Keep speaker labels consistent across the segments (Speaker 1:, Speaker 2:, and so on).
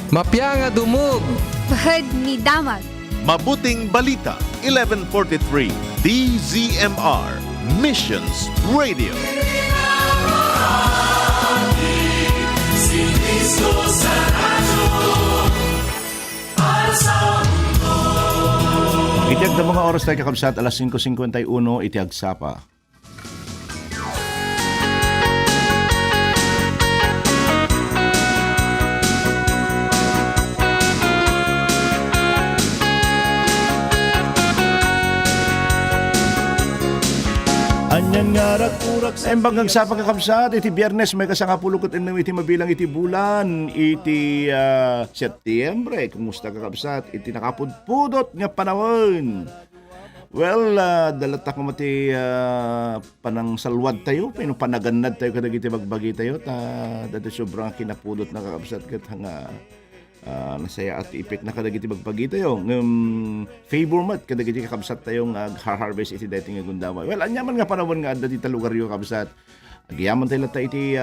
Speaker 1: Mapya nga dumog.
Speaker 2: Bahad ni Damag.
Speaker 3: Mabuting Balita, 1143, DZMR, Missions Radio.
Speaker 4: Itiag na mga oras tayo kakabsat, alas 5:51, itiag sapa. Anyan nga rakurak sa embang sapa kakabsat, iti biyernes may kasangapulukot iti mabilang iti bulan, iti Setyembre. Kumusta kakabsat? Iti nakapudpudot nga panahon. Well, dalat ako mati panang salwad tayo, panaganad tayo kadag iti magbagi tayo, dati sobrang kinapudot na kakabsat kat nga nasaya at ipik na kadag iti magbagi tayo. Favor mat kadag iti kakabsat tayong harvest iti dating nga gundamay. Well, anyaman nga panahon nga dati talugar yung kakabsat. Agyaman tayo lata iti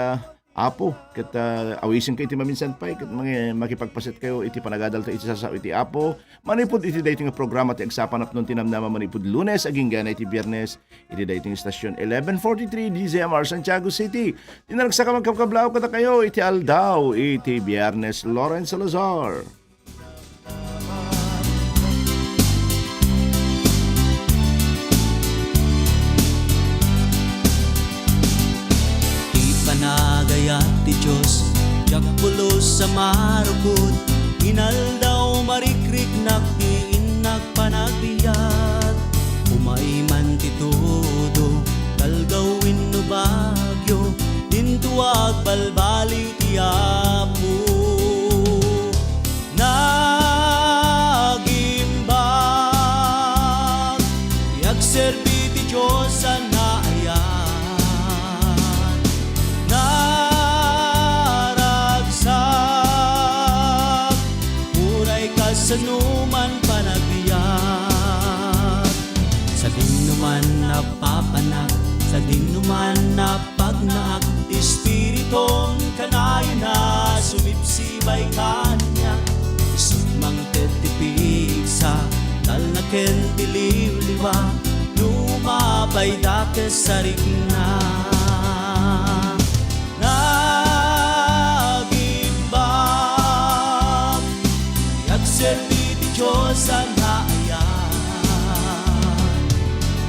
Speaker 4: apo, kat awisin kayo iti maminsan pa, kat makipagpasit kayo iti panagadal tayo iti sasaw iti apo. Manipod iti dating nga programa ti agsapan at nung tinamnama manipod Lunes, aging gana iti Biyernes, iti dating stasyon 1143 DZMR Santiago City. Tinaragsa ka magkablaw kata kayo, iti Aldao, iti Biyernes Lawrence Salazar.
Speaker 5: Ipanagayat ti Diyos, jakpulos sa marukod, inaldaw marikrik nakdiin nagpanagbiat, umaiman ti todo, talgawin no bagyo, dintuag balbali ti Apo. Nagimbag, yagserbi ti Diyos sa naayan, naragsak, uray ka sa numan panagbiyak, sa dinuman napapanak, sa dinuman napagnaak, Espiritong kanayon na sumipsibay kanya, isugmang tetipig sa talnaken dililiwa, lumabay dakes sa rigna. Nagimbag, yagserbi ti Diyos sa naayan,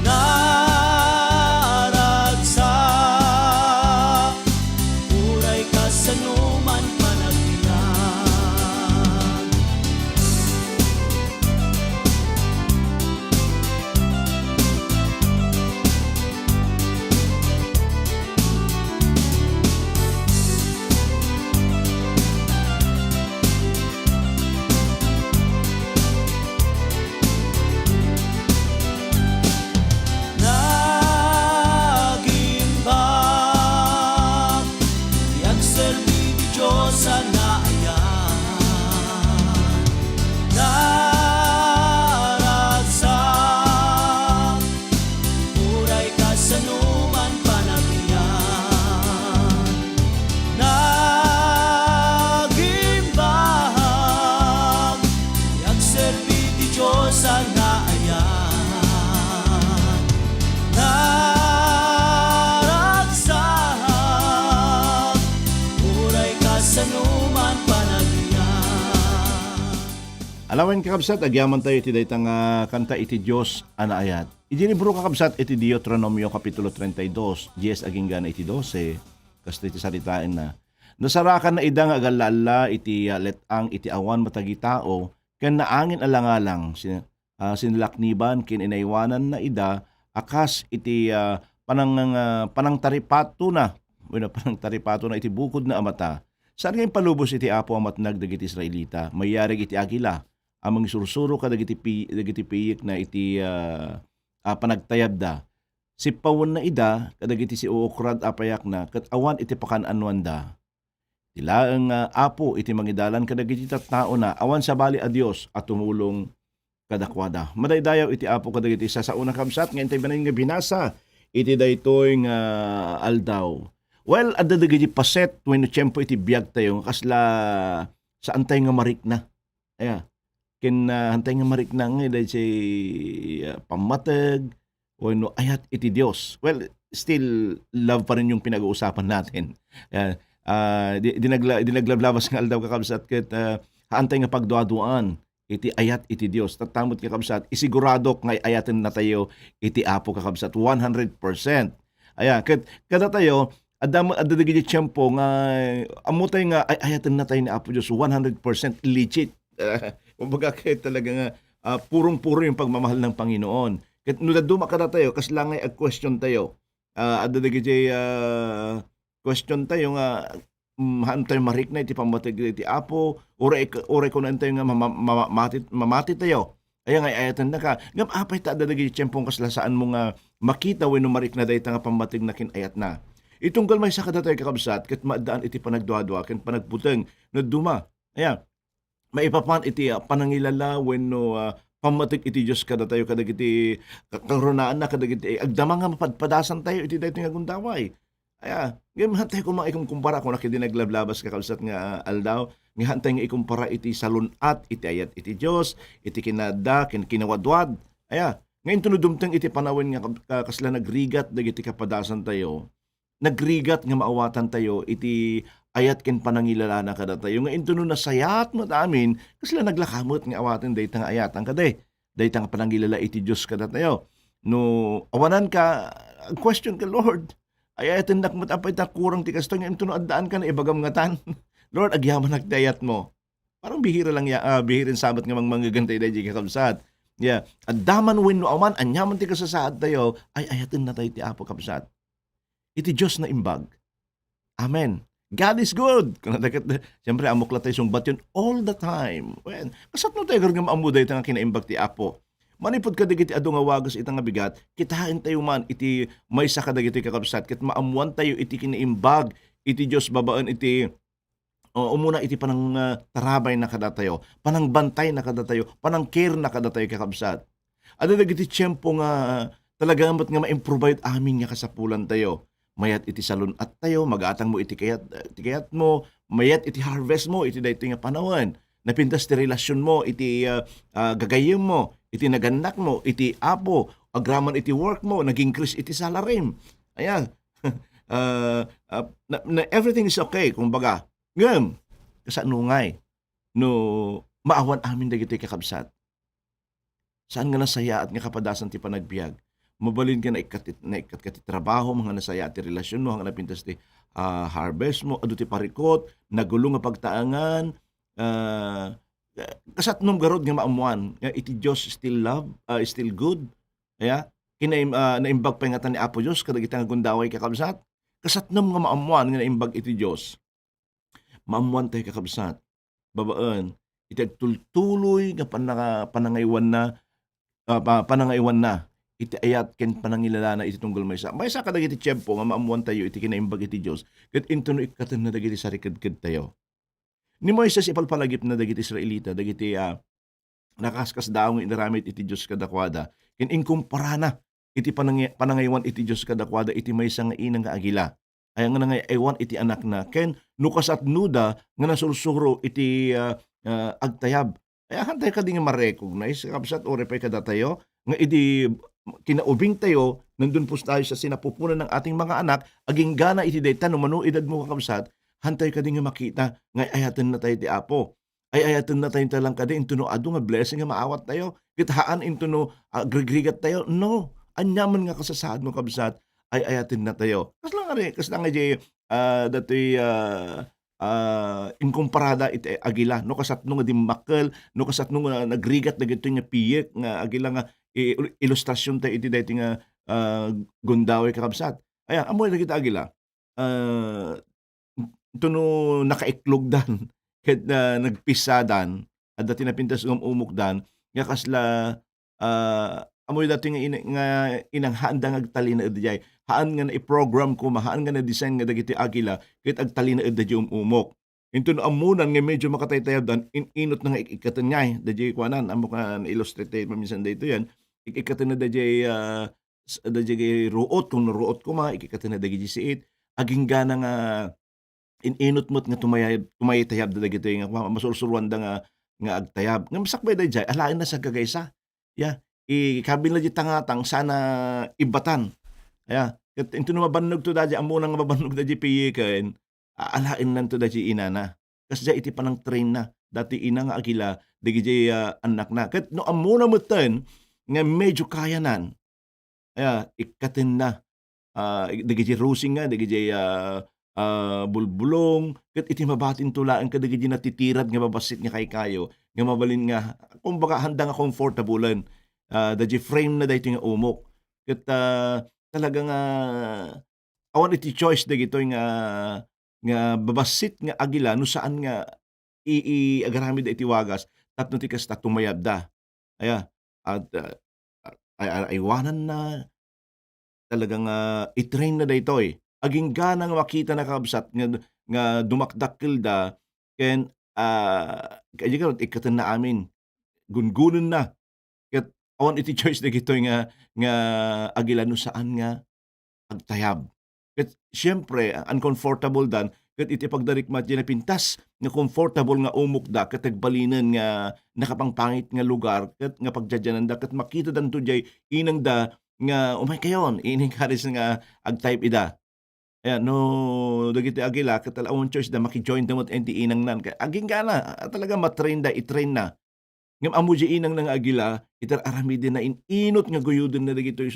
Speaker 5: naragsak, uray ka sa numan panagbiyak. Nagimbag, yagserbi ti Diyos sa naayan, naragsak, uray ka sa numan panagbiyak. Nagimbag, yagserbi ti Diyos sa naayan, naragsak, uray ka sa numan panagbiyak.
Speaker 4: Alawan kakabsat, agyaman tayo iti daytang kanta iti Diyos anaayat. Iti libro kakabsat iti Deuteronomio kapitulo 32, Dies aging gana iti 12, kasto iti salitain na. Nasarakan na idang agalala iti letang iti awan matagi tao, ken naangin alangalang sinlakniban ken inaywanan na ida, akas iti panang taripato na, panang taripato na iti bukod na amata. Saan ngayon palubos iti apo amat nagdagiti Israelita, mayarig iti agila, amang sursuro ka dagiti piyik na iti panagtayab da. Si pawon na ida, kadagiti si uokrad apayak na, kat awan iti pakananwan da. Tila ang apo iti mangidalan kadagiti tattao na, awan sa bali a Dios at tumulong kadakwada. Madaydayaw iti apo kadagiti sa unang kamsat, ngayon tayo ba nga binasa, iti daytoy nga aldaw. Well, adda dagiti paset, when tiyempo iti biyag tayo, kasla sa antay nga marik na. Aya, ken hantay nga marik na nga dahil say pamatag o no ayat iti Dios. Well, still love pa rin yung pinag-uusapan natin. Dinaglablabas nga aldaw kakabsat ket haantay nga pagduaduan iti ayat iti Dios. Tatamot kakabsat isigurado nga ayaten na tayo iti Apo kakabsat 100%. Aya, kada tayo adadagi tiyempo nga amutay nga ayaten na tayo ni Apo Dios 100% legit. Kumbaga kaya talaga nga purong-puro yung pagmamahal ng Panginoon. Ket no daduma kada tayo kas langay ag question tayo. Adadagi question tayo nga hantay marik na iti pamatag iti Apo ore ko na tayo nga mamati tayo. Aya nga ayatan na ka. Ngam apay ta adadagi tiyempong kaslasaan mo nga makita wenno marik na dayta nga pamatig na kinayat na. Itunggal may sa kada tayo kakabsat ket maadaan iti panagduadua ken panagputeng no duma. Aya maipapan iti panangilala wenno pamatik iti Dios kada tayo kadagiti karonaan na kadagiti agdama nga mapadpadasan tayo iti daytoy nga gundaway. Aya, ngem hantay ko kumpara ko nakidi naglablabas kakabsat nga aldaw, nga hantay nga ikumpara iti salunat iti ayat iti Dios, iti kinada kinawadwad. Aya, ngayon tunudumteng iti panawin nga kasla nagrigat dagiti kapadasan tayo. Nagrigat nga maawatan tayo iti ayat ken panangilala na kada tayo nga intuno na sayat mo amin kasla naglakamot nga awaten dayta nga ayat ang kade dayta nga panangilala iti Dios kada tayo no awanan ka question ka Lord ayaten nakmat apay ta kurang ti kasto nga intuno addaan ka na ibagam ngatan Lord agyaman nagdayat mo parang bihira lang bihirin sabat nga manggagantay dahi kakabsat addaman wenno awan anyaman ti kasasaad tayo ay ayaten na tayo ti Apo kabsat iti Diyos na imbag. Amen. God is good. Siyempre, amok lang tayo sungbat yun all the time. Well, kasat no tayo nga maamuday ito nga kinaimbag ti Apo. Manipod ka digiti ado nga wagas itang nga bigat, kitahain tayo man iti may sa kadagiti kakabsat, kit maamuan tayo iti kinaimbag, iti Diyos babaan iti umuna iti panang tarabay na kada tayo, panang bantay na kada tayo, panang care na kada tayo kakabsat. Ada dagiti tiyempo nga talagang nga ma-improvide amin nga kasapulan tayo. Mayat iti salon at tayo, magatang mo iti kayat mo, mayat iti harvest mo, iti dayto nga panahon. Napintas ti relasyon mo, iti gagayem mo, iti naganak mo, iti Apo, agraman iti work mo, nag-increase iti salary. Ayan. Everything is okay, kumbaga. Ngem, kasanungay, no maawan amin dagiti kakabsat. Saan nga nasaya at nga kapadasan ti panagbiag? Mabalin ka na ikat trabaho, mga nasaya ti relasyon mo, hanggang napintas ti harvest mo, adu ti parikot, nagulong nga pagtaangan, kasatnom garod nga maamuan, iti Diyos still love, still good, naimbag pa nga ni Apo Diyos, kadagita nga gundaway kakabsat, kasatnom nga maamuan nga naimbag iti Diyos, maamuan tayo kakabsat, babaan, iti agtultuloy nga panangaywan na, iti ayat ken panangilala na iti tunggal maysa kadagiti tiyempo nga maamuan tayo iti kinaimbag iti Dios ket intuno ikkaten na dagiti sariked tayo ni Moises ipalpalagip na dagiti Israelita dagiti nakaskas daw nga inaramid iti Dios kadakwada ken inkumpara na iti panangaywan iti Dios kadakwada iti maysa nga inang nga agila ay nga nangaywan iti anak na ken nukas at nuda nga nasursuro iti agtayab ay hantay ka di nga ma-recognize kapsat ore pay kada tayo nga iti kinaubing tayo, nandun po tayo sa sinapupunan ng ating mga anak, aging gana iti dayta, no manu edad mo kakabsat, hantay ka din nga makita, nga ayaten na tayo ti Apo. Ay ayaten na tayo talang kadi, intuno ado nga blessing nga maawat tayo, kitaan intuno agregrigat tayo, no, anyaman nga kasasaad mo kabsat, ay ayaten na tayo. Kas lang nga datoy inkumparada iti agila, no kasatno nga dimmakkel, no kasatno nga nagrigat na gito nga piyek, nga agila nga ilustrasyon tayo iti dayto nga gundaway kakabsat. Ayan, amoy na kita agila. Ito no nakaiklog dan, ket nagpisadan, at dati napintas umukdan, nga kasla amoy dati nga inanghaan da nga agtalina iti haan nga na-program ko, haan nga na-design nga dagiti agila, ket agtalina iti umuk. Ito no amunan nga medyo makataytayab dan, inot na nga ikikatan nga, dati kuanan, amo ka na-illustrate maminsan dito yan, ikikatan na dati ruot, kung naruot ko ikikatan na dati siit, aging gana nga inot mo't nga tumaytayab dagiti nga masursuruan da nga agtayab. Nga masakbay dayjay alaen na sa gagaysa. Ya, ikabil na di tangatang sana ibatan. Ya, ket into no mabannog to dadya amo nang mabannog dadya piyiken. Alaen nan to dadya inana. Kas iti panang train na dati ina nga agila dagiti anak na. Ket no amo na meten nga medyo kayanan. Ya, ikaten na. Dagiti rosing nga dagiti bulbulong ket iti mabatin tulaan kadagiti natitirad nga babasit nga kay kayo nga mabalin nga kumbaga handa nga comfortablean dagiti frame na daytoy nga umok ket talagang awan iti choice dagitoy nga babasit nga agila no saan nga agaramid iti wagas tapno ti kasta tumayab da aya at aywanan na talagang i-train na daytoy. Aging ganang makita na kabsat nga dumakdakkel da ken kaya karon ikatan na amin gungunon na ket awan iti choice dagitoy nga agila no saan nga agtayab. Ket siyempre uncomfortable dan ket iti pagdarikmat di pintas nga comfortable nga umok da ket agbalinen nga nakapangpangit nga lugar ket nga pagdadyanan da ket makita dan to jay inang da nga umay kayon ining karis nga ag-type ida. Ayan no dagiti agila ket alawon choice da maki-join damot enti inang nan kay aging gana talaga matrain da i-train na. Ngem amo di inang nga agila iter aramiden na inot nga guyuden na dagitoy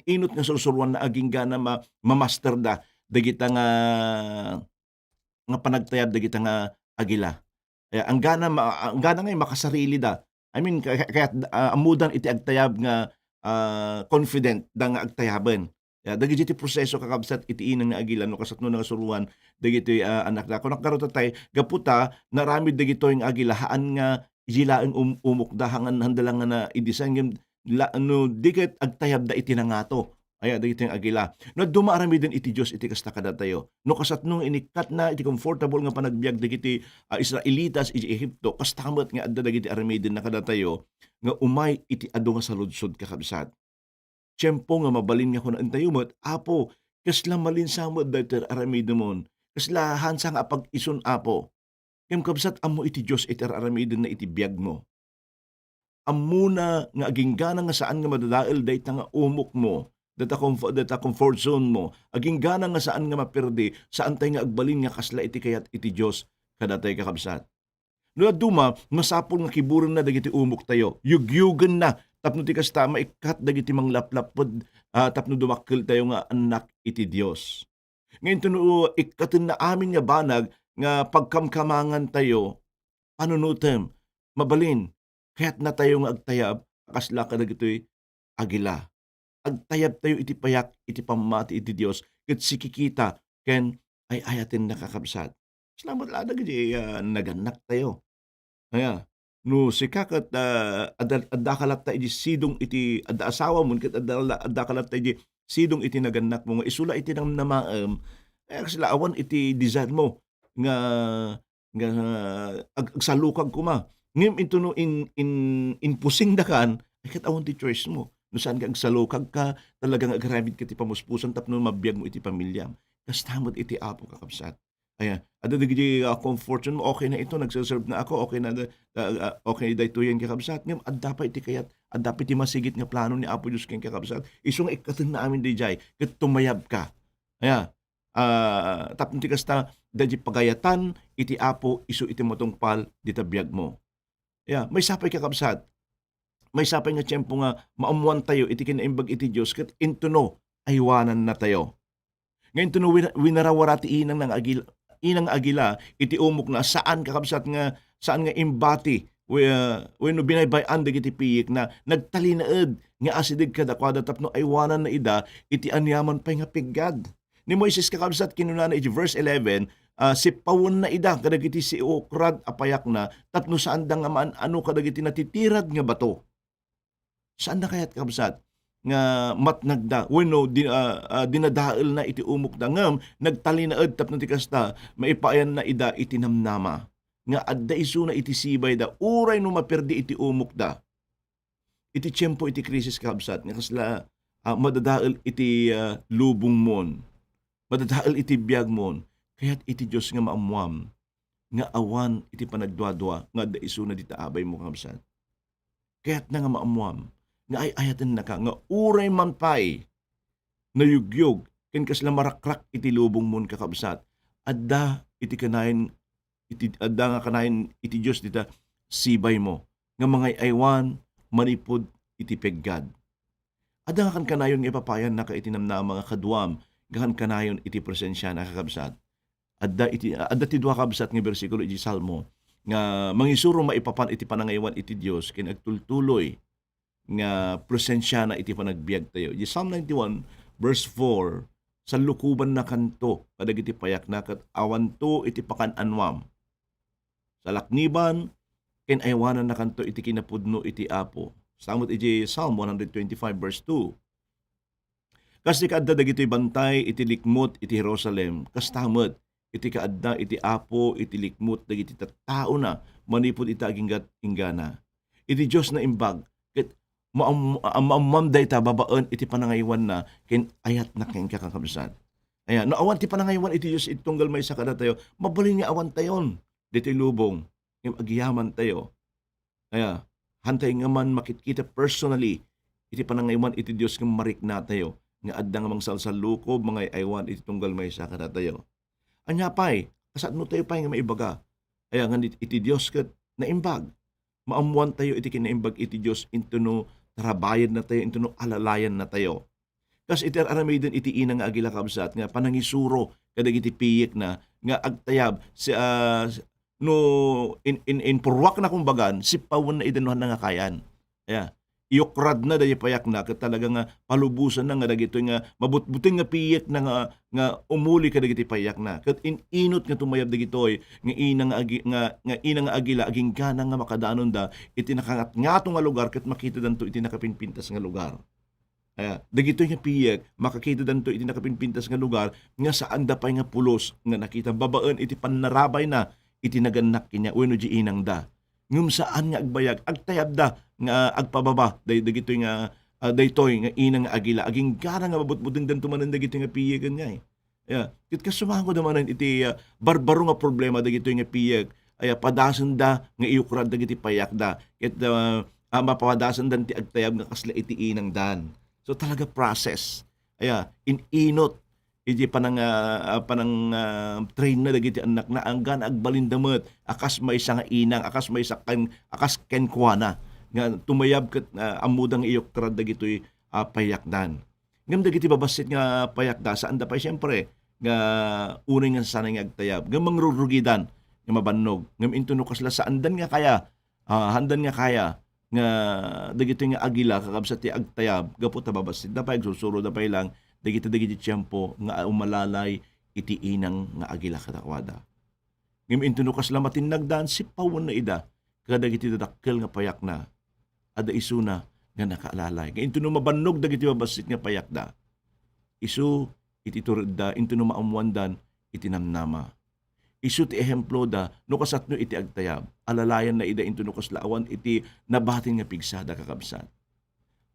Speaker 4: inot nga sursuruan na aging gana ma-master da dagita nga panagtayab dagita nga agila. Ang gana ngay makasarili da. I mean kaya't amudan iti agtayab nga confident da nga agtayaben. Dagiti proseso kakabsat iti inang nga agila no kasatno nga suruan dagiti anak da. Kuno karon tay gaputa narami dagitoy nga agila haan nga ijilaeng umok da hangan handalang nga na i-design ngem no diket agtayab da iti nangato. Aya dagiti nga agila. No dumaarami din iti Dios iti kasta kadatayo. No kasatno inikat na iti comfortable nga panagbiag dagiti Israelitas iti Ehipto kasta kamet nga adda dagiti aramiden na kadatayo nga umay iti adu nga saludsod kakabsat. Tiyempo nga mabalin nga kun antayumot apo kasla malinsamot dayter aramidemon kasla hansa nga pag-ison apo kem kabsat ammo iti Dios iti aramiden na iti biag mo ammuna nga aging gana nga saan nga madadael dayta nga umok mo data comfort zone mo aging gana nga saan nga maperdi saan tay nga agbalin nga kasla iti kayat iti Dios kadatay kakabsat. No duma masapol nga kiburon na dagiti umok tayo yugyugen na tapno ti kasta maikat dagiti manglaplapod tapno dumakkel tayo nga anak iti Dios. Ngayon tuno ikaten na amin nga banag nga pagkamkamangan tayo panunutem mabalin kaya't na tayo nga agtayab kasla ka dagitoy agila. Agtayab tayo iti payak iti pamati iti Dios ket sikikita ken ay ayaten nakakabsat. Salamat la dagiti naganak tayo. Aya no sikakat adda kalat ta iti sidong iti adda asawa mo ket adda kalat ta iti sidong iti naganak mo nga isula iti namaem kasla awan iti desire mo nga agsalukag kuma ngem into no in pusing dakan ay ket awan ti choice mo no saan ka agsalukag ka talagang agaramid ket ti pamuspuson tapno mabiyag mo iti pamilya kastamot iti apo kakabsat. Ayan, ada dagiti comfort zone mo okay na ito nagse-serve na ako okay na okay daytoy kakabsat ngem adda pa iti kayat adda pa iti masigit nga plano ni Apo Dios ken kakabsat isu nga ikaten na amin dijay ket tumayab ka. Aya tapno ti kasta dadji pagayatan iti Apo isu iti matungpal dita biag mo. Aya may sapay kakabsat. May sapay nga tiyempo nga maamuan tayo iti kinaimbag iti Dios ket intuno aywanan na tayo. Ngayon tuno winarawara ti inang agila iti umok na saan kakabsat nga saan nga imbati wenno binaybayan dagiti piyik na nagtalinaed nga asidig kadakwada tapno aywanan na ida iti anyaman pay nga piggad ni Moises kakabsat kinuna iti verse 11 si pawon na ida kadagiti si okrad apayak na tapno saan da nga maan ano kadagiti natitirad nga bato saan na kayat kakabsat nga matnagda wenno dinadael na iti umok da ngem nagtalinaed tapno ti kasta maipayan na ida iti namnama nga adda isu na iti sibay da uray no maperdi iti umok da iti tiyempo iti krisis kabsat nga kasla madadael iti lubong mon madadael iti biag mon Kaya't iti Diyos nga maamuam, nga awan iti panagdwadwa, nga da iso na dita abay mo kabsat. Kaya't na nga maamuam, nga ay ayatan na ka, nga uray man pay, nayugyog, ken kasla marakrak iti lubong mon kakabsat, adda iti kanayon, adda nga kanayon iti Diyos dita, sibay mo, nga mga aywan, manipod iti peggad. Adda nga kan kanayon nga ipapayan na ka itinam na mga kadwam, gahan kanayon iti presensya na kakabsat. Adda ti duha kabsat nga bersikulo iti Salmo nga mangisuro maipapan iti panangaywan iti Dios ken agtultuloy nga presensya na iti panagbiag tayo. Iti Psalm 91 verse 4, sa lukuban na kanto kadagiti payak na ket awan to iti pakan-anwam. Sa lakniban ken aywanan na kanto iti kinapudno iti Apo. Samot iti Psalm 125 verse 2. Kas ti kaadda dagitoy bantay iti likmot iti Jerusalem, kas tamot iti kaadda iti Apo iti likmot dagiti tattao na manipod iti aginggat inggana. Iti Dios na imbag ket maamamday ta babaan iti panangaywan na ken ayat na ken kakabsat. Aya no awan ti panangaywan iti Dios iti tunggal maysa kada tayo, mabalin nga awan tayon diti lubong ngem agiyaman tayo. Aya hantay nga man makitkita personally iti panangaywan iti Dios nga marikna tayo nga adda nga mangsalsal lukob mga aywan iti tunggal maysa kada tayo. Anya pay, kasat mo tayo pay nga maibaga. Aya nga iti Dios ket naimbag. Maamuan tayo iti kinaimbag iti Dios into no tarabayan na tayo, into no alalayan na tayo. Kas iti aramay din iti ina nga agila kabsat nga panangisuro kadagiti piyek na nga agtayab si no in purwak na kumbagan si pawon na idanuhan na nga kayan. Aya iyokrad na dahi payak na ket talaga nga palubusan na nga dagitoy nga mabutbuting nga piyek na nga umuli kadagiti payak na ket inot nga tumayab dagitoy nga ina nga agila aging gana nga makadanon da iti nakangat-ngato nga lugar ket makita danto iti nakapinpintas nga lugar. Aya dagitoy nga piyek makakita danto iti nakapinpintas nga lugar nga saan da pay nga pulos nga nakita babaan iti panarabay na iti naganak kinya wenno di inang da. Ngum saan nga agbayag agtayab da nga agpababa dagitoy nga daytoy nga ina nga agila aging gara nga mabutbuting danto manen dagitoy nga piyegan nga. Aya ket kasumango damanen iti barbaro nga problema dagitoy nga piyeg. Aya padasen da nga iyukrad dagiti payak da ket mapawadasen dan ti agtayab nga kasla iti inang dan. So talaga process. Aya inot iti panang train na dagiti anak na anggan agbalindamot akas maysa nga inang akas maysa akas kenkwana nga tumayab ket amudang iyokrad dagitoy payakdan. Ngem dagiti babasit nga payakda saan da pay siyempre nga unay nga sanay nga agtayab ngem mangrurugidan nga mabannog ngem intuno kasla saan dan nga kaya handan nga kaya nga dagitoy nga agila kakabsat ti agtayab gapu ta babasit da pay susuro da pay lang dagiti tiyempo nga umalalay iti inang nga agila kadakwada. Ngem intuno kasla matinagdan si pawon na ida kadagiti dadakkel nga payak na ada isuna nga nakaalalay. Ngem intuno mabannog dagiti babasit nga payak da. Isu iti turda intuno maamuandan iti namnama. Isu ti ehemplo da no kasatno iti agtayab. Alalayan na ida intuno kasla awan iti nabatin nga pigsada kakabsat.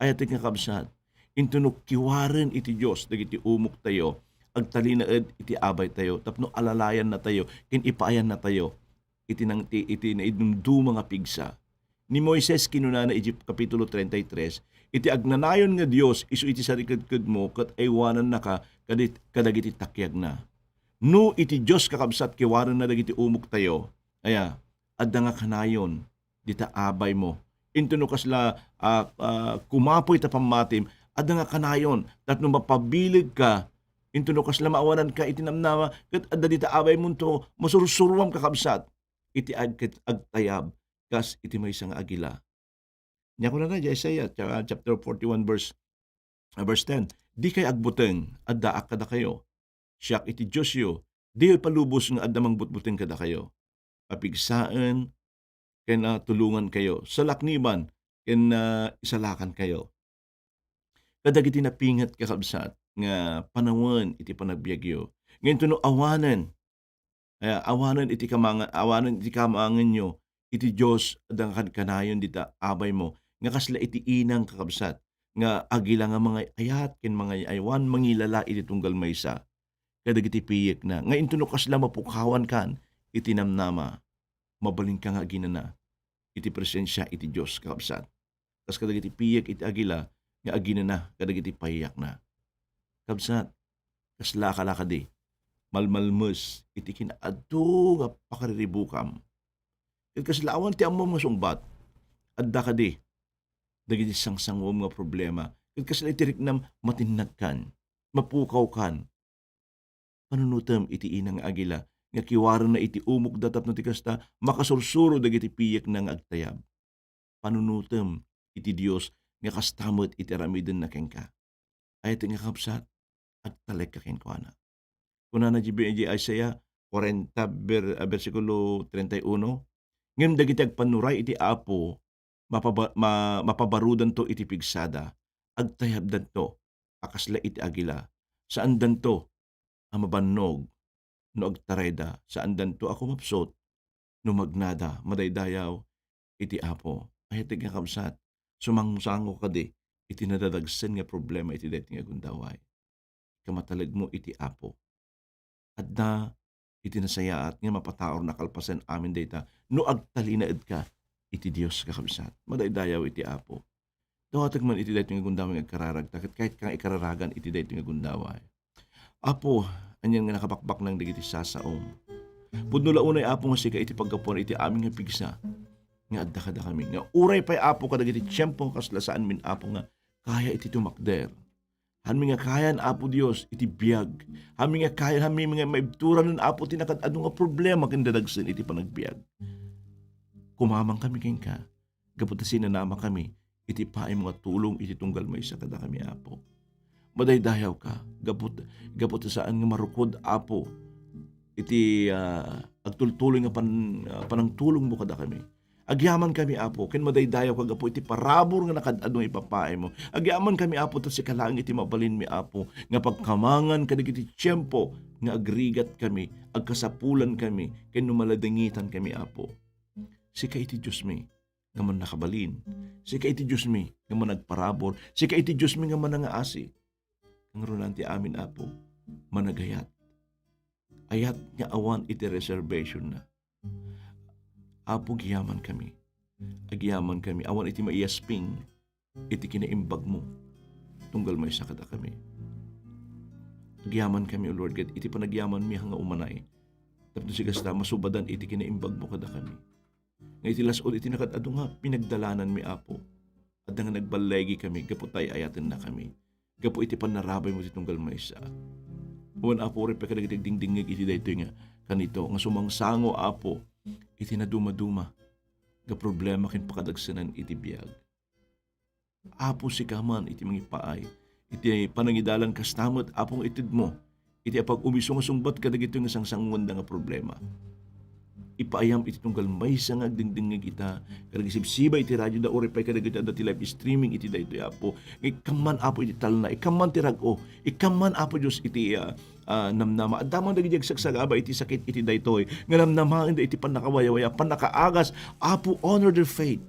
Speaker 4: Ayat nga kabsat intuno kiwaren iti Dios dagiti umok tayo agtalinaed iti abay tayo tapno alalayan na tayo ken ipaayan na tayo iti naidumdu mga pigsa ni Moises kinunana iti kapitulo 33 iti agnanayon nga Dios isu iti sariked mo ket aywanan na ka kadagiti takyag na no iti Dios kakabsat kiwaren na dagiti umok tayo aya adda nga kanayon dita abay mo intuno kasla kumapoy ta pammatim adda nga kanayon tapno mapabilig ka intuno kasla maawanan ka iti namnama ket adda dita abay mo to masursuruam kakabsat iti agtayab kas iti maysa nga agila. Nya ko na Isaiah chapter 41 verse 10. Di kay agbuteng adda kada kayo. Siak iti Dios yo, di palubos nga adda mangbutbuteng kada kayo. Papigsaan ken tulungan kayo. Sa lakniban ken isalakan kayo. Kadagiti napingat kakabsat nga panawon iti panagbiagyo. Ngayon tuno awanan iti kamangan nyo iti Dios adang kanayon dita abay mo nga kasla iti inang kakabsat nga agila nga mga ayat ken mga aywan mangilala iti tunggal maysa kadagiti piyek na. Ngayon tunok kasla mapukawan kan, iti namnama, mabalin ka nga ginana, iti presensya iti Diyos kakabsat. Kas kadagiti piyek iti agila, nga aginana, kadagiti payak na. Kabsat, kasla kalakadi, malmalmus, iti kinaadto nga pakariribukam. Kat kaslawan ti ammo nga sungbat, adda kadi, dagiti sangsangom nga problema. Kat kasla iti riknam matinagkan, mapukaw kan, panunutem iti inang agila, nga kiwaran na iti umok datap no ti kasta, makasursuro dagiti piyek nang agtayab. Panunutem iti Dios nga kastamot iti aramiden na kengka. Ay iti nga kapsat, agtalek ka kenkwana. Kuna na GBNG Isaiah 40 versikulo 31, ngem dagiti agpanuray iti apo, mapabarudan to iti pigsada, agtayab danto, akasla iti agila, saan danto, ang mabannog, no agtareda, saan danto ako mapsot, no magnada, madaydayaw, iti apo. Ay iti nga kapsat, sumangsango ka di, iti nadadagsen nga problema iti deti nga gundaway. Kamatalag mo iti apo. At na, iti nasayaat nga mapataor na kalpasan amin data, no agtalinaed ka, iti Diyos kakabsat. Madaydayaw iti apo. Dawatag man iti deti nga gundaway nga agkararag, takit kahit kang ikararagan iti deti nga gundaway. Apo, anyan nga nakabakbak ng digiti sasaom. Pudno launay apo nga sika iti pagkapuan iti aming nga pigsa. Nga adda kada kami. Nga uray pa'y apo kadagiti tiyempo kaslasaan min apo nga kaya iti tumakder. Hami nga kayan apo Dios iti biyag. Hami nga kayan hami nga maibturan ng apo tinakad ano nga problema kindadagsen iti panagbiag. Kumamang kami keng ka. Gaputasin na nama kami iti paay mga tulong iti tunggal may isa kada kami apo. Madaydayaw ka, gapot saan nga marukod apo, iti agtultuloy nga panangtulong mo kada kami. Agyaman kami apo, ken madaydayaw ka gapo iti parabor nga nakadadong ipapae mo. Agyaman kami apo, to si kalang iti mabalin mi apo, nga pagkamangan kadigiti tiyempo, nga agrigat kami, agkasapulan kami, ken numaladangitan kami apo. Sika iti Diyos mi, nga man nakabalin. Sika iti Diyos mi, nga man nagparabor. Sika iti Diyos mi, nga man nangaasi. Ang runanti amin apo, managayat. Ayat nga awan iti reservation na. Apo, giyaman kami. Agyaman kami. Awan iti maiyasping. Iti kinaimbag mo. Tunggal may sakata kami. Agyaman kami, O Lord God. Iti panagyaman mi hanga umanay. Tapos si gasta, masubadan iti kinaimbag mo kada kami. Nga iti lasod, iti nakadado nga pinagdalanan mi apo. At nga nagbalegi kami, gaputay ayatin na kami. Gapo iti panarabay mo titunggal maysa. Huwan apo rin pa kadagdingdingig iti dayto nga kanito. Nga sumangsango apo, iti naduma-duma. Ga problema kin pakadagsanan iti biyag. Apo si kaman iti mangipaay. Iti panangidalan kastamot apong itid mo. Iti apag umisong-sungbat kadagito nga sangsangon nga problema. Ipaayam iti tunggal maysa nga agdingdingig ita kadagisibsiba iti radyo da ore pay kadagiti adda ti live streaming iti daytoy apo ikaman apo iti talna ikaman ti rag-o ikaman apo Dios iti namnama adamang dagiti agsagsagaba iti sakit iti daytoy nga namnama iti panakawayawaya panakaagas apo honor their faith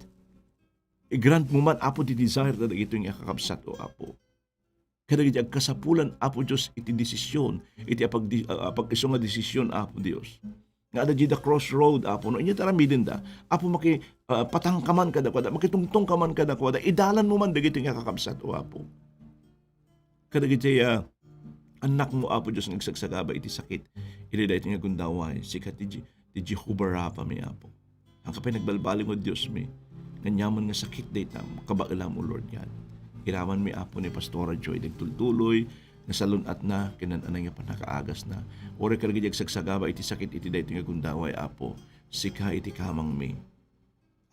Speaker 4: grant mo man apo ti desire na dagito nga kakabsat o apo kadagiti agkasapulan apo Dios iti desisyon iti apag iso nga desisyon apo Dios nga ada the crossroad apo no inya taramidin da apo maki patangkaman kada kwada makitungtong kaman kada kwada idalan mo man dagiti nga kakabsat o apo kadagiti anak mo apo Dios nga agsagsagaba iti sakit iti dayto nga gundaway sikat ti Jehovah Rapha mi apo ang kapay nagbalbaling mo Dios mi ganyaman nga sakit dayta kabailam mo Lord God iraman mi apo ni Pastora Joy nagtultuloy nasalun at na kinananay nga panakaagas na ore karagid sagsagaba iti sakit iti dayto nga gundaway apo sika iti kamang mi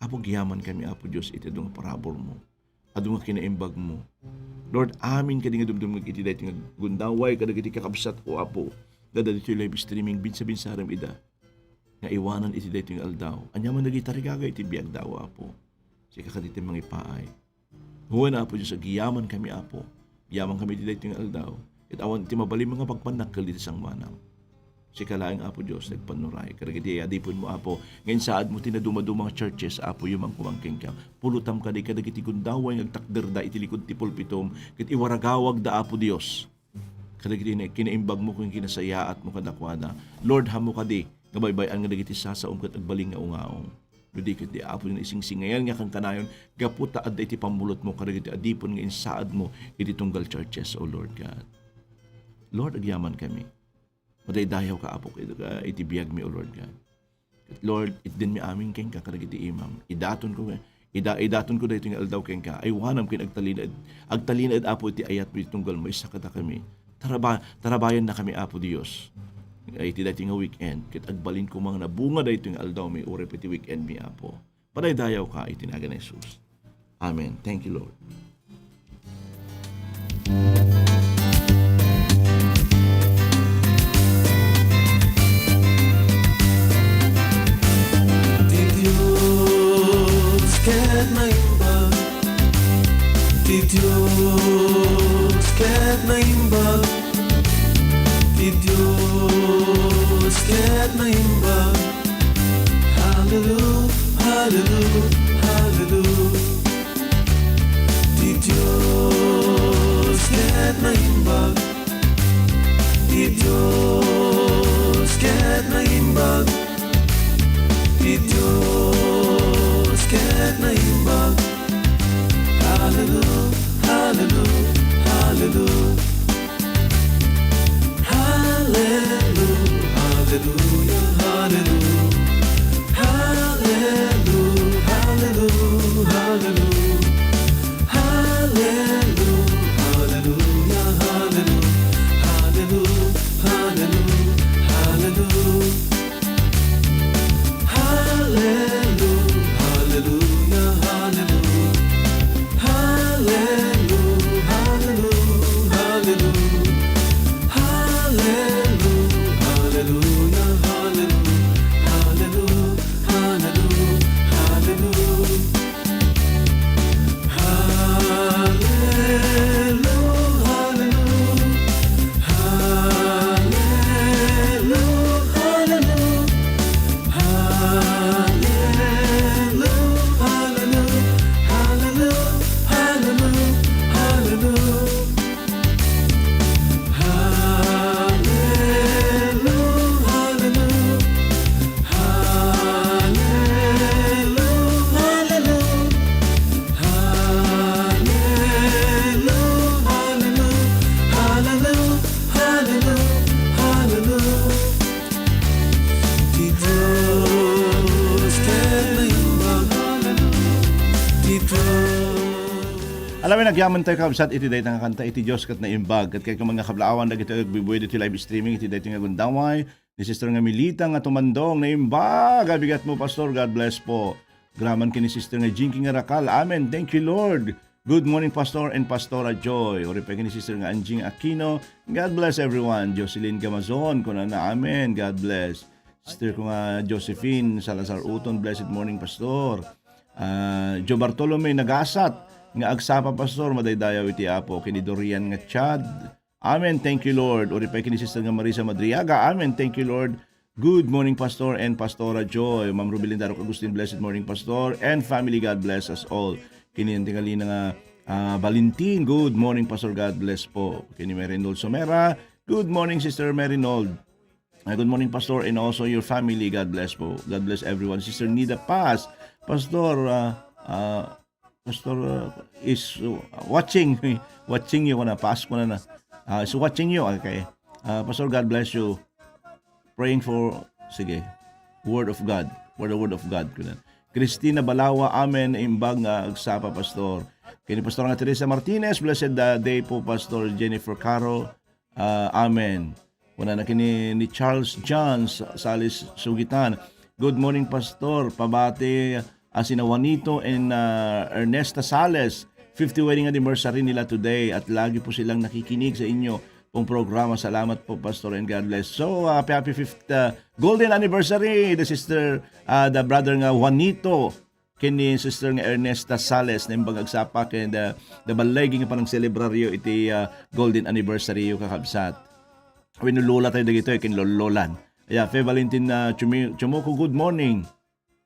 Speaker 4: apo giyaman kami apo Dios iti adung parabor mo adung nga kinaimbag mo Lord amin kadi nga dumdum iti dayto nga gundaway kadagiti kakabsat o apo dada dito live streaming binsa-binsaram ida nga iwanan iti dayto nga aldaw anyaman dagiti tarigaga iti biag daw apo sika kaditi mangipaay huwan apo Dios giyaman kami apo yaman kami di dayto nga aldaw. It awan ti mabalim mga pagpanakkel diti sang manam. Si kalaeng apo Dios nagpanuray. Karagiti adipon mo apo. Ngayon saad mo tinaduma-dumang churches apo yung kumangking ka. Pulutam ka di kadagiti gundaway ngagtakder da iti likod ti pulpitom ket iwaragawag da apo Dios. kadagiti kinaimbag mo kung kinasayaat mo kadakwana. Lord, hamo kadi nga baybayan nga dagiti sasaom ket agbaling nga ungaong. Dudi ket di apo ni isingsingayan nga kang kanayon gaputa adda iti pamulot mo kadagiti adipon nga insaad mo iti tunggal churches, O Lord God. Lord, agyaman kami. Madaydayaw ka apo iti biyag mi, O Lord God. Lord, it din mi amin keng ka kadagiti imam. Idaton ko dahito nga aldaw keng ka. Ay wanam kin agtalinad apo iti ayat mo iti tunggal mo isa kada kami. Tarabayan na kami apo Dios. Ay iti dahito nga weekend. Kit agbalin ko mga nabunga dahito nga aldaw may urep iti weekend mi apo. Padaydayaw ka iti naga na Jesus. Amen. Thank you, Lord.
Speaker 5: Di Diyos ket naimbag, di Diyos ket naimbag, di Diyos ket naimbag. Hallelujah, hallelujah, hallelujah. Di Diyos ket naimbag, di Diyos ket naimbag, di Diyos ket naimbag. Hallelujah, hallelujah, hallelujah. Hallelujah, hallelujah, hallelujah. Hallelujah, hallelujah, hallelujah. Hallelujah, hallelujah, hallelujah. Hallelujah, hallelujah, hallelujah. Hallelujah, hallelujah, hallelujah. Hallelujah, hallelujah, hallelujah. Hallelujah, hallelujah, hallelujah. Hallelujah, hallelujah, hallelujah.
Speaker 4: Alam mo, nagyaman tayo kabsat iti dahit nga kanta iti Diyos kat na imbag. At kaya kung mga kablaawan na kita nagbibuhay dito live streaming iti dahit nga gundaway ni Sister nga Milita nga tumandong na imbag. Abigat mo, Pastor. God bless po. Graman kini Sister nga Jinky nga Rakal. Amen. Thank you, Lord. Good morning, Pastor and Pastora Joy. O repay ni Sister nga Anjing Aquino. God bless everyone. Jocelyn Gamazon. Kuna na. Amen. God bless. Sister ko nga Josephine Salazar Uton. Blessed morning, Pastor. Joe Bartolome Nagasat. Nga agsapa, Pastor, madaydayaw iti apo kini Dorian nga Chad. Amen. Thank you, Lord. O repay kini Sister nga Marisa Madriaga. Amen. Thank you, Lord. Good morning, Pastor and Pastora Joy. Ma'am Rubilin Darok Agustin, blessed morning, Pastor and family. God bless us all. Kini ang tingali nga Valentin. Good morning, Pastor. God bless po. Kini Merinold Somera. Good morning, Sister Merinold. Good morning, Pastor, and also your family. God bless po. God bless everyone. Sister Nida Paz. Pastor, is watching you na pass ko na is watching you. Okay, Pastor, God bless you. Praying for word of God, for the word of God. Christina Balawa, amen. Imbag nga agsapa, Pastor. Kini Pastor nga Teresa Martinez, blessed day po, Pastor Jennifer Caro, amen. Una na kini ni Charles John Salis Sugitan. Good morning, Pastor. Pabati sina Juanito and Ernesta Sales, 50 wedding anniversary nila today at lagi po silang nakikinig sa inyo pong programa. Salamat po, Pastor, and God bless. So, happy 5th golden anniversary, the brother nga Juanito, kini Sister nga Ernesta Sales na imbang agsapak and the balay nga panang celebraryo iti golden anniversary yung kakabsat. Winulula tayo dito, kinlololan. Yeah, Fe Valentin Chumoko, good morning.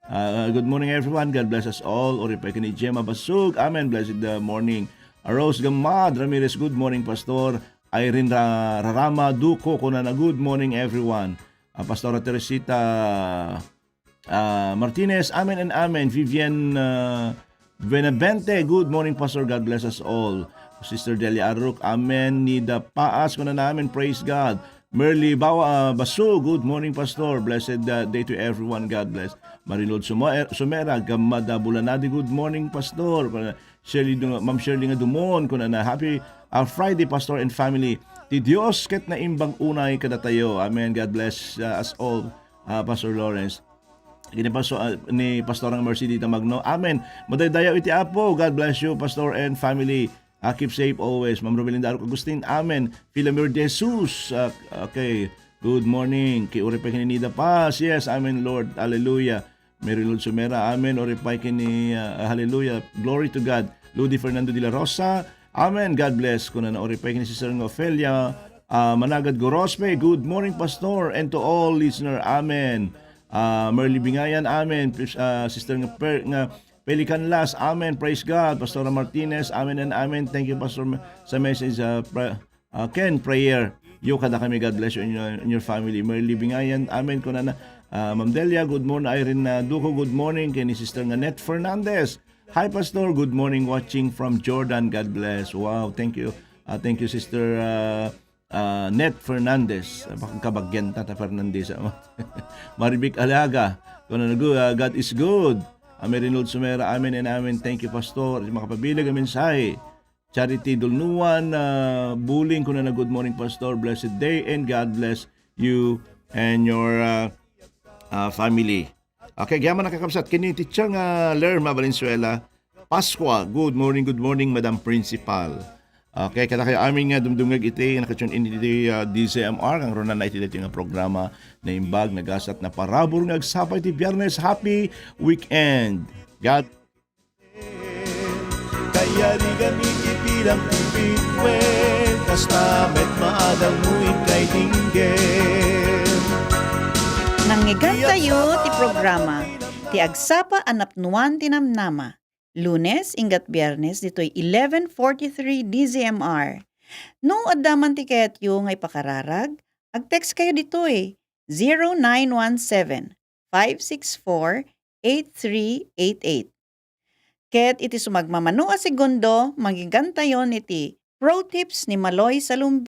Speaker 4: Good morning, everyone. God bless us all. Oripay ka ni Gemma Basug. Amen. Blessed morning. Rose Gamad Ramirez. Good morning, Pastor. Irene Rarama Duco kunana good morning everyone. Pastora Teresita Martinez, amen and amen. Vivian Benavente, good morning Pastor, God bless us all. Sister Delia Aruk, amen. Nida Paas kunana amen, praise God. Merly Basu, good morning Pastor, blessed day to everyone, God bless. Marilod Sumera, Gamada Bulanadi, good morning Pastor. Ma'am Shirley nga Dumon, kunana happy Friday Pastor and family. Ti Dios ket na imbang unay kada tayo. Amen. God bless us all, Pastor Lawrence. Ni Pastor ang Mercy dito Magno. Amen. Madaydayaw iti Apo. God bless you, Pastor and family. Keep safe always. Ma'am Romelinda Agustin. Amen. Philemir Jesus. Okay. Good morning. Kay Oripay Kinida Paz. Yes. Amen, Lord. Hallelujah. Mary Lord Sumera. Amen. Oripay Kini. Hallelujah. Glory to God. Ludi Fernando de la Rosa. Amen. God bless. Kung na oripay ni Sister Ophelia Managad Gorospe. Good morning, Pastor, and to all listener. Amen. Merly Bingayan. Amen. Sister nga Pelican Las. Amen. Praise God. Pastor Martinez. Amen and amen. Thank you, Pastor, sa message. Ken, prayer. Yo kada kami. God bless you and your family. Merly Bingayan. Amen. Kung na Ma'am Delia. Good morning. Irene Duco. Good morning. Kay ni Sister Net Fernandez. Hi Pastor, good morning watching from Jordan. God bless. Wow, thank you. Thank you Sister Net Fernandez. Kabagyan Tata Fernandez. Maribik Alaga. God is good. Merinod Sumera, amen and amen. Thank you Pastor. Makapabilag ang mensahe. Charity Dulnuan, Buling ko na good morning Pastor. Blessed day and God bless you and your family. Okay, kaya man nakakapsat. Kini teacher nga Lerma Valenzuela. Pasqua, good morning, Madam Principal. Okay, kada kayo aming nga dumdumag iti, nakatune in iti DCMR, kang ronan na iti nga programa na imbag, nagasat na parabor nga agsapay iti Biyernes. Happy weekend. God.
Speaker 5: Kaya di gamit bilang tubigwen, kasta met maadang muin kay Tinggen.
Speaker 1: Nangyigan tayo ti programa, ti agsapa anapnuan tinamnama. Lunes, ingat Biyernes, dito'y 11:43 DZMR. No adaman ti kayat yung ngay pakararag, ag-text kayo dito'y 0917-564-8388. Ket iti sumagmamano a segundo, magigan tayo iti Pro Tips ni Maloy Salumbi.